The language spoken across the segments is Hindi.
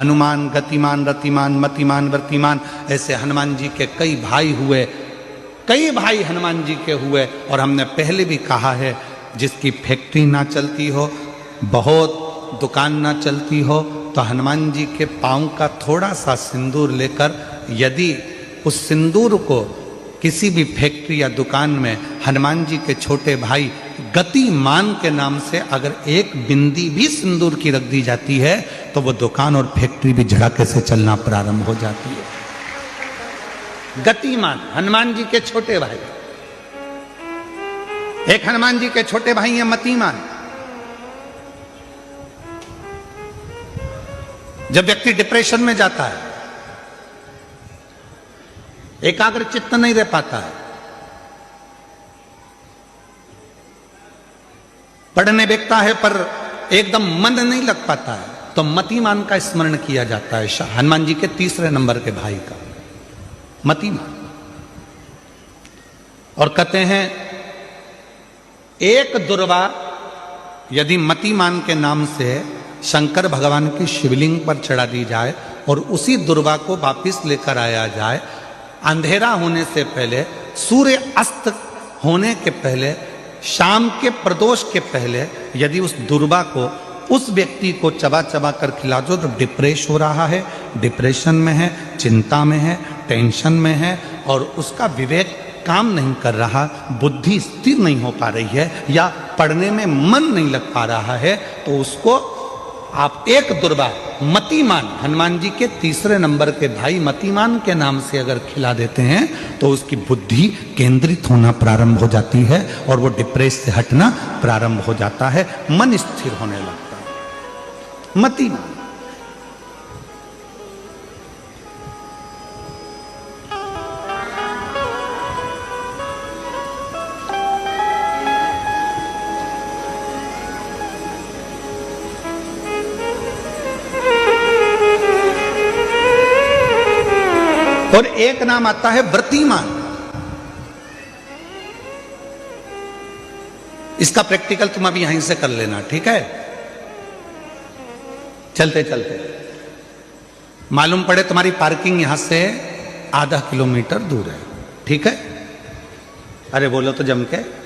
हनुमान गतिमान रतिमान मतिमान वर्तिमान, ऐसे हनुमान जी के कई भाई हुए, कई भाई हनुमान जी के हुए। और हमने पहले भी कहा है, जिसकी फैक्ट्री ना चलती हो, बहुत दुकान ना चलती हो, तो हनुमान जी के पाँव का थोड़ा सा सिंदूर लेकर, यदि उस सिंदूर को किसी भी फैक्ट्री या दुकान में हनुमान जी के छोटे भाई गतिमान के नाम से अगर एक बिंदी भी सिंदूर की रख दी जाती है, तो वो दुकान और फैक्ट्री भी झड़के से चलना प्रारंभ हो जाती है। गतिमान हनुमान जी के छोटे भाई, एक हनुमान जी के छोटे भाई हैं मतिमान। जब व्यक्ति डिप्रेशन में जाता है, एकाग्र चित्त नहीं रह पाता है, पढ़ने बैठता है पर एकदम मन नहीं लग पाता है, तो मतिमान का स्मरण किया जाता है, हनुमान जी के तीसरे नंबर के भाई का, मतिमान। और कहते हैं एक दुर्वा यदि मतिमान के नाम से शंकर भगवान की शिवलिंग पर चढ़ा दी जाए और उसी दुर्वा को वापिस लेकर आया जाए, अंधेरा होने से पहले, सूर्य अस्त होने के पहले, शाम के प्रदोष के पहले यदि उस दुर्वा को उस व्यक्ति को चबा चबा कर खिला दो, तो डिप्रेस हो रहा है, डिप्रेशन में है, चिंता में है, टेंशन में है और उसका विवेक काम नहीं कर रहा, बुद्धि स्थिर नहीं हो पा रही है या पढ़ने में मन नहीं लग पा रहा है, तो उसको आप एक दुर्वा मतिमान, हनुमान जी के तीसरे नंबर के भाई मतिमान के नाम से अगर खिला देते हैं, तो उसकी बुद्धि केंद्रित होना प्रारंभ हो जाती है और वो डिप्रेस से हटना प्रारंभ हो जाता है, मन स्थिर होने लगता है। मतिमान और एक नाम आता है व्रतिमान। इसका प्रैक्टिकल तुम अभी यहीं से कर लेना, ठीक है? चलते चलते मालूम पड़े तुम्हारी पार्किंग यहां से आधा किलोमीटर दूर है, ठीक है? अरे बोलो तो जम के,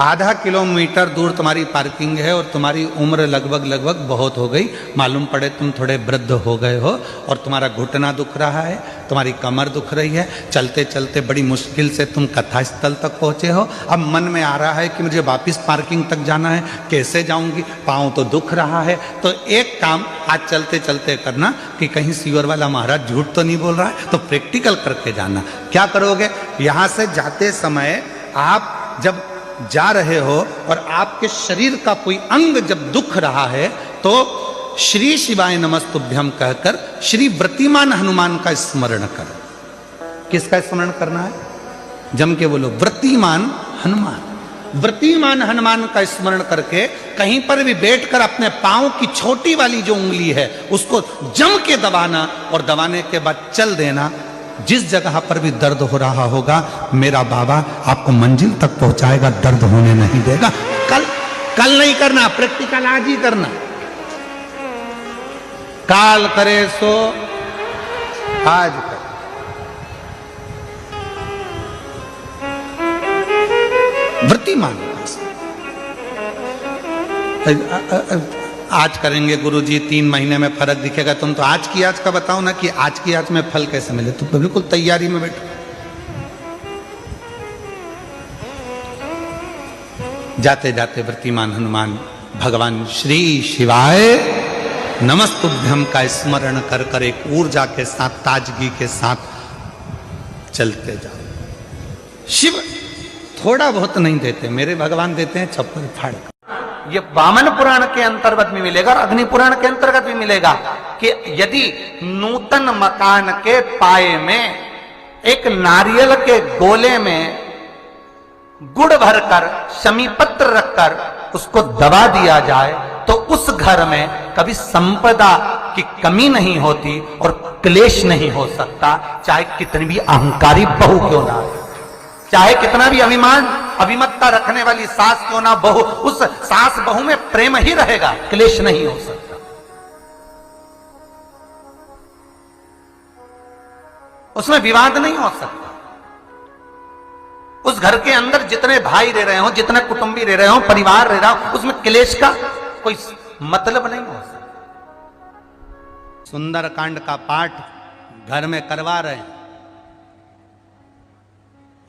आधा किलोमीटर दूर तुम्हारी पार्किंग है और तुम्हारी उम्र लगभग बहुत हो गई, मालूम पड़े तुम थोड़े वृद्ध हो गए हो और तुम्हारा घुटना दुख रहा है, तुम्हारी कमर दुख रही है, चलते चलते बड़ी मुश्किल से तुम कथा स्थल तक पहुंचे हो, अब मन में आ रहा है कि मुझे वापस पार्किंग तक जाना है, कैसे जाऊंगी, पाँव तो दुख रहा है। तो एक काम आज चलते चलते करना कि कहीं सीवर वाला महाराज झूठ तो नहीं बोल रहा है, तो प्रैक्टिकल करके जाना। क्या करोगे, यहां से जाते समय आप जब जा रहे हो और आपके शरीर का कोई अंग जब दुख रहा है, तो श्री शिवाय नमस्तुभ्यम कहकर श्री व्रतिमान हनुमान का स्मरण करो। किसका स्मरण करना है? जम के बोलो, व्रतिमान हनुमान। व्रतिमान हनुमान का स्मरण करके कहीं पर भी बैठकर अपने पांव की छोटी वाली जो उंगली है उसको जम के दबाना और दबाने के बाद चल देना। जिस जगह पर भी दर्द हो रहा होगा, मेरा बाबा आपको मंजिल तक पहुंचाएगा, दर्द होने नहीं देगा। कल नहीं करना, प्रैक्टिकल आज ही करना। काल करे सो आज कर। व्रतिमान आज करेंगे गुरुजी, 3 महीने में फर्क दिखेगा। तुम तो आज की आज का बताओ ना कि आज की आज में फल कैसे मिले। तुम बिल्कुल तैयारी में बैठो। जाते जाते व्रतिमान हनुमान भगवान श्री शिवाय नमस्तुभ्यम का स्मरण कर कर एक ऊर्जा के साथ, ताजगी के साथ चलते जाओ। शिव थोड़ा बहुत नहीं देते, मेरे भगवान देते हैं छप्पर फाड़। ये वामन पुराण के अंतर्गत भी मिलेगा और अग्नि पुराण के अंतर्गत भी मिलेगा कि यदि नूतन मकान के पाए में एक नारियल के गोले में गुड़ भरकर, शमी पत्र रखकर उसको दबा दिया जाए, तो उस घर में कभी संपदा की कमी नहीं होती और क्लेश नहीं हो सकता, चाहे कितनी भी अहंकारी बहू क्यों ना हो, चाहे कितना भी अभिमत्ता रखने वाली सास क्यों ना बहू, उस सास बहू में प्रेम ही रहेगा, क्लेश नहीं हो सकता। उसमें विवाद नहीं हो सकता। उस घर के अंदर जितने भाई रह रहे हो, जितने कुटुंबी रह रहे हो, परिवार रह रहा हो, उसमें क्लेश का कोई मतलब नहीं हो सकता। सुंदरकांड का पाठ घर में करवा रहे हैं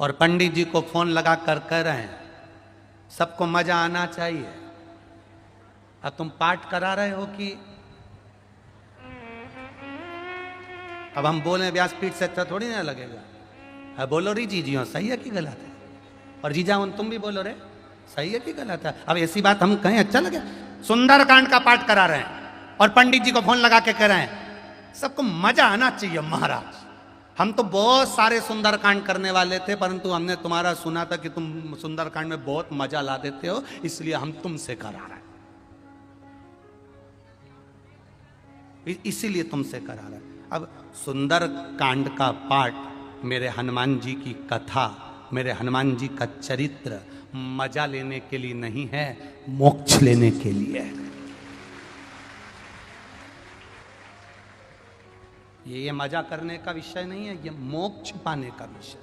और पंडित जी को फोन लगा कर कह रहे हैं सबको मजा आना चाहिए। अब तुम पाठ करा रहे हो कि अब हम बोले व्यासपीठ से अच्छा थोड़ी ना लगेगा। अब बोलो री जीजियो सही है कि गलत है, और जीजा तुम भी बोलो रे सही है कि गलत है। अब ऐसी बात हम कहें अच्छा लगे? सुंदरकांड का पाठ करा रहे हैं और पंडित जी को फोन लगा के कह रहे हैं सबको मजा आना चाहिए महाराज। हम तो बहुत सारे सुंदरकांड करने वाले थे, परंतु हमने तुम्हारा सुना था कि तुम सुंदरकांड में बहुत मजा ला देते हो, इसलिए हम तुमसे करा रहे हैं, इसीलिए तुमसे करा रहे हैं। अब सुंदरकांड का पाठ मेरे हनुमान जी की कथा, मेरे हनुमान जी का चरित्र मजा लेने के लिए नहीं है, मोक्ष लेने के लिए है। ये मजा करने का विषय नहीं है, ये मोक्ष पाने का विषय।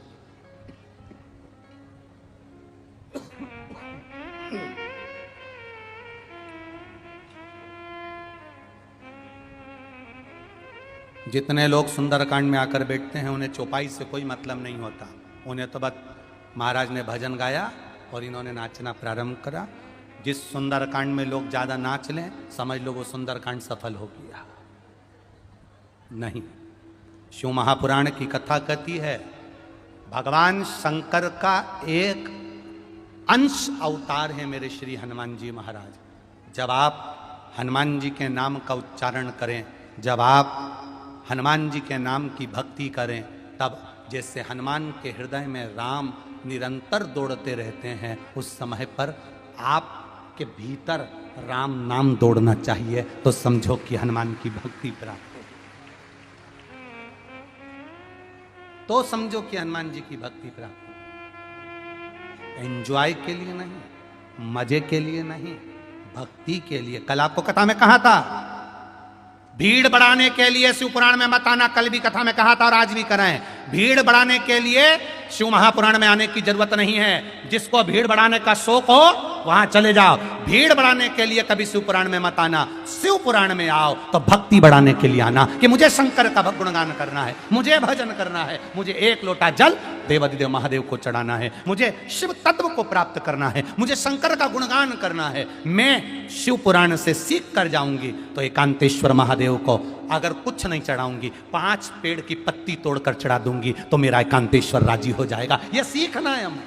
जितने लोग सुंदरकांड में आकर बैठते हैं उन्हें चौपाई से कोई मतलब नहीं होता। उन्हें तो बस महाराज ने भजन गाया और इन्होंने नाचना प्रारंभ करा। जिस सुंदरकांड में लोग ज्यादा नाच लें समझ लो वो सुंदरकांड सफल हो गया। नहीं, शिव महापुराण की कथा कहती है भगवान शंकर का एक अंश अवतार है मेरे श्री हनुमान जी महाराज। जब आप हनुमान जी के नाम का उच्चारण करें, जब आप हनुमान जी के नाम की भक्ति करें, तब जैसे हनुमान के हृदय में राम निरंतर दौड़ते रहते हैं, उस समय पर आपके भीतर राम नाम दौड़ना चाहिए। तो समझो कि हनुमान की भक्ति प्राप्त हो, तो समझो कि हनुमान जी की भक्ति प्राप्त हो। एंजॉय के लिए नहीं, मजे के लिए नहीं, भक्ति के लिए। कल आपको कथा में कहा था भीड़ बढ़ाने के लिए शिव पुराण में मत आना, कल भी कथा में कहा था और आज भी कराएं। भीड़ बढ़ाने के लिए शिव महापुराण में आने की जरूरत नहीं है। जिसको भीड़ बढ़ाने का शौक हो वहां चले जाओ। भीड़ बढ़ाने के लिए कभी शिव पुराण में मत आना, शिव पुराण में आओ तो भक्ति बढ़ाने के लिए आना कि मुझे शंकर का गुणगान करना है, मुझे भजन करना है, मुझे एक लोटा जल देवाधिदेव महादेव को चढ़ाना है, मुझे शिव तत्व को प्राप्त करना है, मुझे शंकर का गुणगान करना है। मैं शिव पुराण से सीख कर जाऊंगी तो एकांतेश्वर महादेव को अगर कुछ नहीं चढ़ाऊंगी, 5 पेड़ की पत्ती तोड़कर चढ़ा दूंगी तो मेरा एकांतेश्वर राजी हो जाएगा। यह सीखना है हम।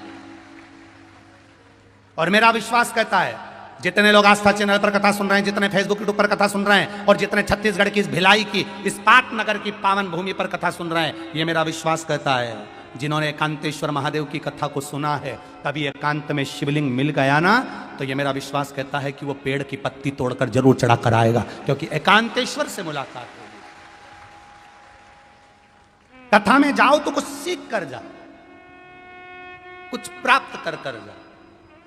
और मेरा विश्वास कहता है जितने लोग आस्था चैनल पर कथा सुन रहे हैं, जितने फेसबुक यूट्यूब पर कथा सुन रहे हैं और जितने छत्तीसगढ़ की इस भिलाई की, इस पाटनगर की पावन भूमि पर कथा सुन रहे हैं, ये मेरा विश्वास कहता है जिन्होंने एकांतेश्वर महादेव की कथा को सुना है, कभी एकांत में शिवलिंग मिल गया ना, तो ये मेरा विश्वास कहता है कि वो पेड़ की पत्ती तोड़कर जरूर चढ़ा कर आएगा, क्योंकि एकांतेश्वर से मुलाकात होगी। कथा में जाओ तो कुछ सीख कर जाओ, कुछ प्राप्त कर कर जाओ।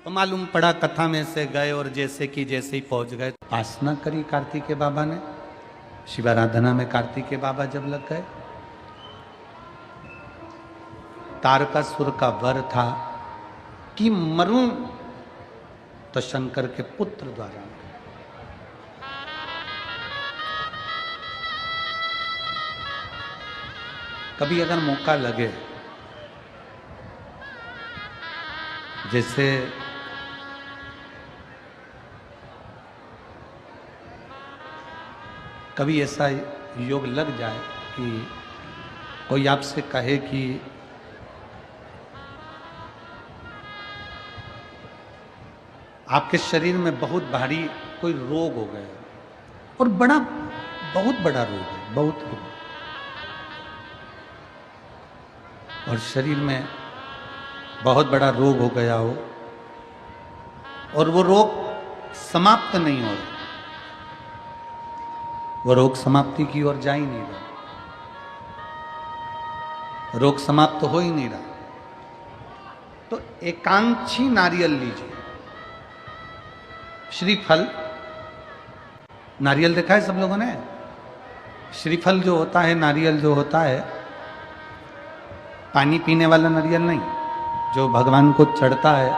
तो मालूम पड़ा कथा में से गए और जैसे कि जैसे ही पहुंच गए, उपासना करी कार्तिकेय बाबा ने। शिवाराधना में कार्तिकेय बाबा जब लग गए, तारकासुर का वर था कि मरूं तो शंकर के पुत्र द्वारा। कभी अगर मौका लगे, जैसे कभी ऐसा योग लग जाए कि कोई आपसे कहे कि आपके शरीर में बहुत भारी कोई रोग हो गया और बहुत बड़ा रोग है, बहुत रोग, और शरीर में बहुत बड़ा रोग हो गया हो और वो रोग समाप्त नहीं हो रहा, वो रोग समाप्ति की ओर जा ही नहीं रहा, रोग समाप्त हो ही नहीं रहा, तो एकांची नारियल लीजिए। श्रीफल, नारियल देखा है सब लोगों ने? श्रीफल जो होता है, नारियल जो होता है, पानी पीने वाला नारियल नहीं, जो भगवान को चढ़ता है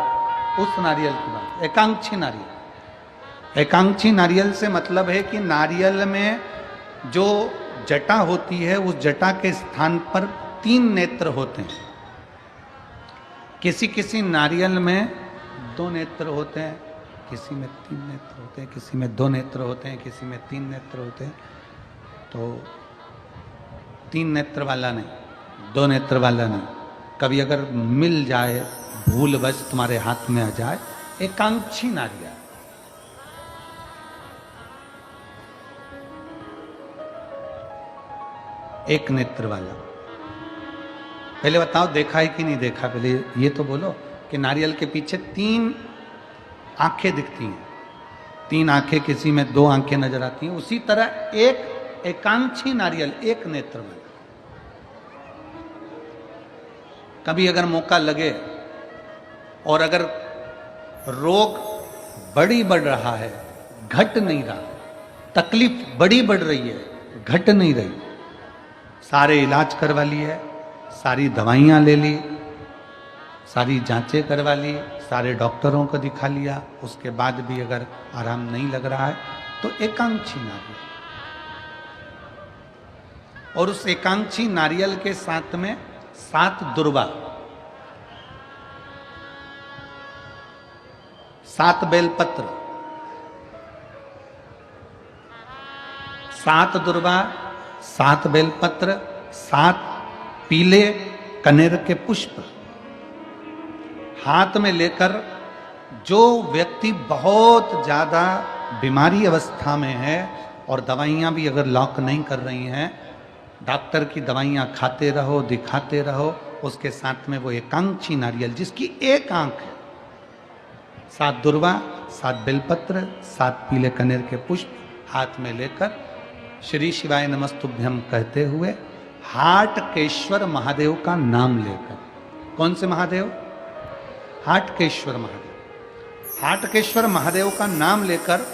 उस नारियल की बात। एकांक्षी नारियल, एकांक्षी नारियल से मतलब है कि नारियल में जो जटा होती है उस जटा के स्थान पर 3 नेत्र होते हैं। किसी किसी नारियल में 2 नेत्र होते हैं, किसी में 3 नेत्र होते हैं, किसी में 2 नेत्र होते हैं, किसी में 3 नेत्र होते हैं। तो 3 नेत्र वाला नहीं, 2 नेत्र वाला नहीं, कभी अगर मिल जाए भूलवश तुम्हारे हाथ में आ जाए, एकांक्षी नारियल। एक नेत्र वाला। पहले बताओ देखा है कि नहीं देखा, पहले ये तो बोलो कि नारियल के पीछे 3 आंखें दिखती हैं, 3 आंखें, किसी में 2 आंखें नजर आती हैं। उसी तरह एक एकांक्षी नारियल, एक नेत्र वाला। कभी अगर मौका लगे और अगर रोग बढ़ रहा है, घट नहीं रहा, तकलीफ बड़ी बढ़ रही है, घट नहीं रही, सारे इलाज करवा लिए, सारी दवाइयाँ ले ली, सारी जांचें करवा ली, सारे डॉक्टरों को दिखा लिया, उसके बाद भी अगर आराम नहीं लग रहा है तो एकांक्षी नारियल। और उस एकांक्षी नारियल के साथ में 7 दुर्वा, 7 बेलपत्र, 7 दुर्वा, 7 बेलपत्र, 7 पीले कनेर के पुष्प हाथ में लेकर, जो व्यक्ति बहुत ज्यादा बीमारी अवस्था में है और दवाइयां भी अगर लॉक नहीं कर रही हैं, डॉक्टर की दवाइयां खाते रहो, दिखाते रहो, उसके साथ में वो एकांक्षी नारियल जिसकी एक आंख है, 7 दुर्वा, 7 बेलपत्र, 7 पीले कनेर के पुष्प हाथ में लेकर श्री शिवाय नमस्तुभ्यम कहते हुए हाटकेश्वर महादेव का नाम लेकर। कौन से महादेव? हाटकेश्वर महादेव। हाटकेश्वर महादेव का नाम लेकर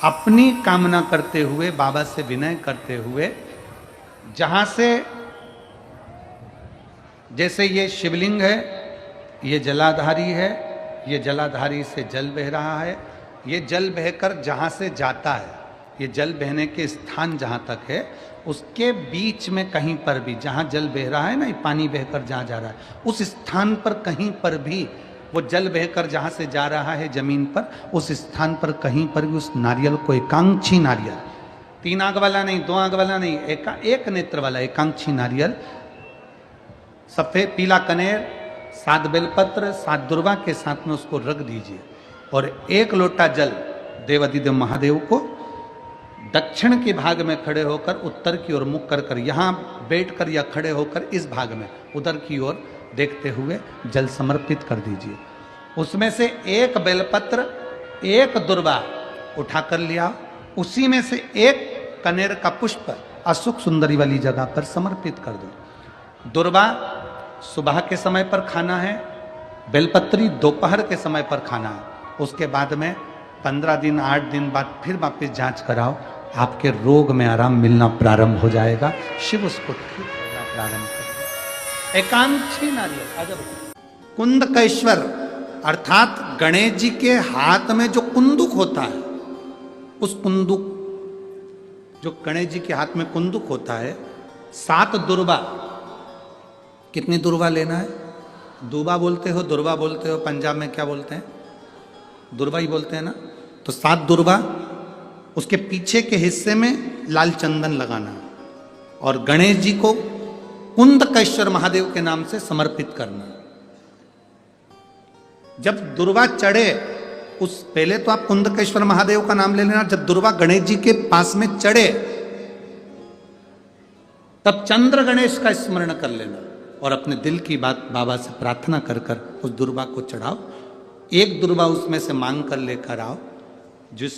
अपनी कामना करते हुए, बाबा से विनय करते हुए, जहां से, जैसे ये शिवलिंग है, ये जलाधारी है, ये जलाधारी से जल बह रहा है, ये जल बहकर जहां से जाता है, ये जल बहने के स्थान जहां तक है, उसके बीच में कहीं पर भी, जहां जल बह रहा है ना, ये पानी बहकर जहां जा रहा है, उस स्थान पर कहीं पर भी, वो जल बहकर जहां से जा रहा है जमीन पर, उस स्थान पर कहीं पर भी उस नारियल को, एकांक्षी नारियल, 3 आंख वाला नहीं, 2 आंख वाला नहीं, एक नेत्र वाला एकांक्षी नारियल, सफेद पीला कनेर, 7 बेलपत्र, 7 दुर्वा के साथ में उसको रख दीजिए और 1 लोटा जल देवाधिदेव महादेव को दक्षिण के भाग में खड़े होकर, उत्तर की ओर मुख कर कर, यहाँ बैठकर या खड़े होकर इस भाग में उधर की ओर देखते हुए जल समर्पित कर दीजिए। उसमें से 1 बेलपत्र, 1 दुर्वा उठाकर लिया, उसी में से 1 कनेर का पुष्प अशोक सुंदरी वाली जगह पर समर्पित कर दो। दुर्वा सुबह के समय पर खाना है, बेलपत्री दोपहर के समय पर खाना है। उसके बाद में 15 दिन 8 दिन बाद फिर वापस जांच कराओ, आपके रोग में आराम मिलना प्रारंभ हो जाएगा, शिव उसको ठीक करना प्रारंभ कर। एकांक्षी नारियल। अजब। कुंदकेश्वर अर्थात गणेश जी के हाथ में जो कुंदुक होता है, उस कुंदुक, जो गणेश जी के हाथ में कुंदुक होता है, 7 दुर्वा। कितनी दुर्वा लेना है? दुबा बोलते हो, दुर्वा बोलते हो, पंजाब में क्या बोलते हैं? दुर्वा ही बोलते हैं ना। तो 7 दुर्वा, उसके पीछे के हिस्से में लाल चंदन लगाना है और गणेश जी को कुंदकेश्वर महादेव के नाम से समर्पित करना। जब दुर्वा चढ़े, उस पहले तो आप कुंदकेश्वर महादेव का नाम ले लेना, जब दुर्वा गणेश जी के पास में चढ़े तब चंद्र गणेश का स्मरण कर लेना और अपने दिल की बात बाबा से प्रार्थना कर कर उस दुर्वा को चढ़ाओ। 1 दुर्वा उसमें से मांग कर लेकर आओ। जिस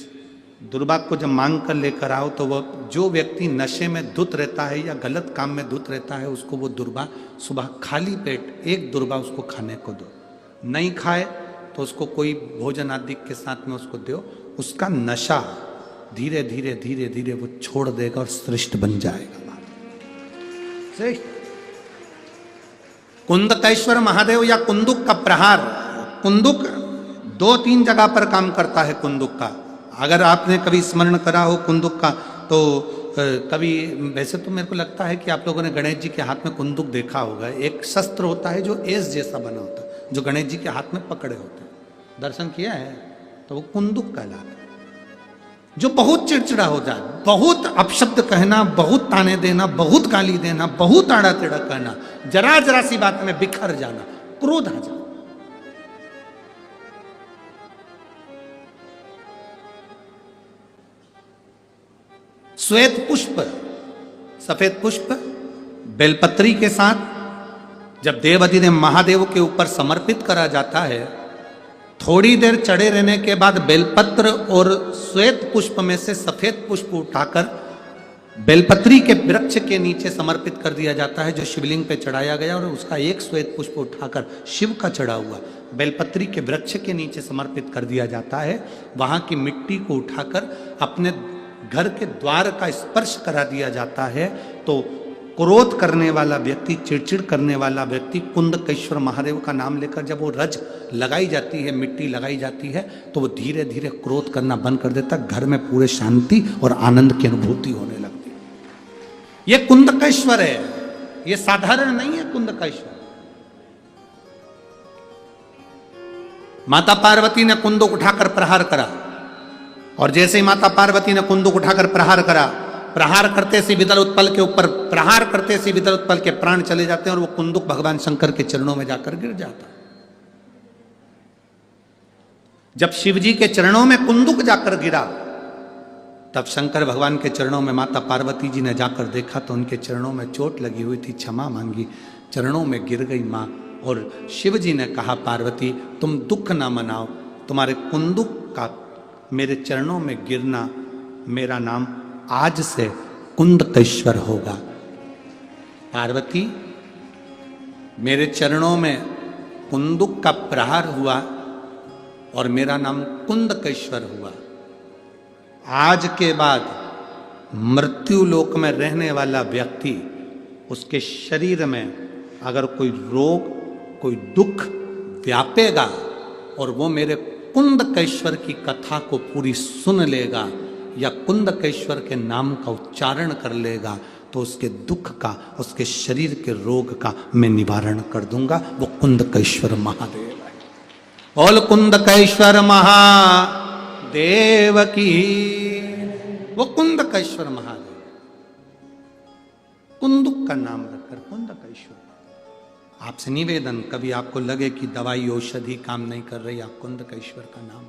दुर्वा को जब मांग कर लेकर आओ तो वो, जो व्यक्ति नशे में धुत रहता है या गलत काम में धुत रहता है, उसको वो दुर्वा सुबह खाली पेट 1 दुर्वा उसको खाने को दो। नहीं खाए तो उसको कोई भोजन आदि के साथ में उसको दो। उसका नशा धीरे धीरे धीरे धीरे वो छोड़ देगा और श्रेष्ठ बन जाएगा। श्रेष्ठ। कुंदकेश्वर महादेव या कुंदुक का प्रहार, कुंदुक 2-3 जगह पर काम करता है कुंदुक का। अगर आपने कभी स्मरण करा हो कुंदुक का तो कभी, वैसे तो मेरे को लगता है कि आप लोगों ने गणेश जी के हाथ में कुंदुक देखा होगा। एक शस्त्र होता है जो एस जैसा बना होता है, जो गणेश जी के हाथ में पकड़े होते हैं, दर्शन किया है, तो वो कुंदुक कहलाता है। जो बहुत चिड़चिड़ा हो जाए, बहुत अपशब्द कहना, बहुत ताने देना, बहुत गाली देना, बहुत आड़ा टेढ़ा कहना, जरा जरा सी बात में बिखर जाना, क्रोध आ जाना। श्वेत पुष्प, सफेद पुष्प बेलपत्री के साथ जब देवाधिदेव महादेव के ऊपर समर्पित करा जाता है, थोड़ी देर चढ़े रहने के बाद बेलपत्र और श्वेत पुष्प में से सफेद पुष्प उठाकर बेलपत्री के वृक्ष के नीचे समर्पित कर दिया जाता है, जो शिवलिंग पे चढ़ाया गया, और उसका एक श्वेत पुष्प उठाकर शिव का चढ़ा हुआ बेलपत्री के वृक्ष के नीचे समर्पित कर दिया जाता है। वहां की मिट्टी को उठाकर अपने घर के द्वार का स्पर्श करा दिया जाता है, तो क्रोध करने वाला व्यक्ति, चिड़चिड़ करने वाला व्यक्ति कुंदकेश्वर महादेव का नाम लेकर जब वो रज लगाई जाती है, मिट्टी लगाई जाती है, तो वो धीरे धीरे क्रोध करना बंद कर देता है। घर में पूरे शांति और आनंद की अनुभूति होने लगती है। ये कुंदकेश्वर है, ये साधारण नहीं है कुंदकेश्वर। माता पार्वती ने कुंदुक उठाकर प्रहार करा, और जैसे ही माता पार्वती ने कुंदुक उठाकर प्रहार करा, प्रहार करते से विदल उत्पल के ऊपर, प्रहार करते से विदल उत्पल के प्राण चले जाते हैं, और वो कुंदुक भगवान शंकर के चरणों में जाकर गिर जाता। जब शिवजी के चरणों में कुंदुक जाकर गिरा, तब शंकर भगवान के चरणों में माता पार्वती जी ने जाकर देखा तो उनके चरणों में चोट लगी हुई थी, क्षमा मांगी, चरणों में गिर गई मां। और शिव जी ने कहा, पार्वती तुम दुख ना मनाओ, तुम्हारे कुंदुक का मेरे चरणों में गिरना, मेरा नाम आज से कुंदकेश्वर होगा। पार्वती, मेरे चरणों में कुंदुक का प्रहार हुआ और मेरा नाम कुंदकेश्वर हुआ। आज के बाद मृत्यु लोक में रहने वाला व्यक्ति, उसके शरीर में अगर कोई रोग, कोई दुख व्यापेगा और वो मेरे कुंदकेश्वर की कथा को पूरी सुन लेगा या कुंदकेश्वर के नाम का उच्चारण कर लेगा, तो उसके दुख का, उसके शरीर के रोग का मैं निवारण कर दूंगा। वो कुंदकेश्वर महादेव है। बोल कुंदकेश्वर महादेव की। वो कुंदकेश्वर महादेव, कुंदुक का नाम रखकर कुंदकेश्वर। आपसे निवेदन, कभी आपको लगे कि दवाई औषधि काम नहीं कर रही, आप कुंदकेश्वर का नाम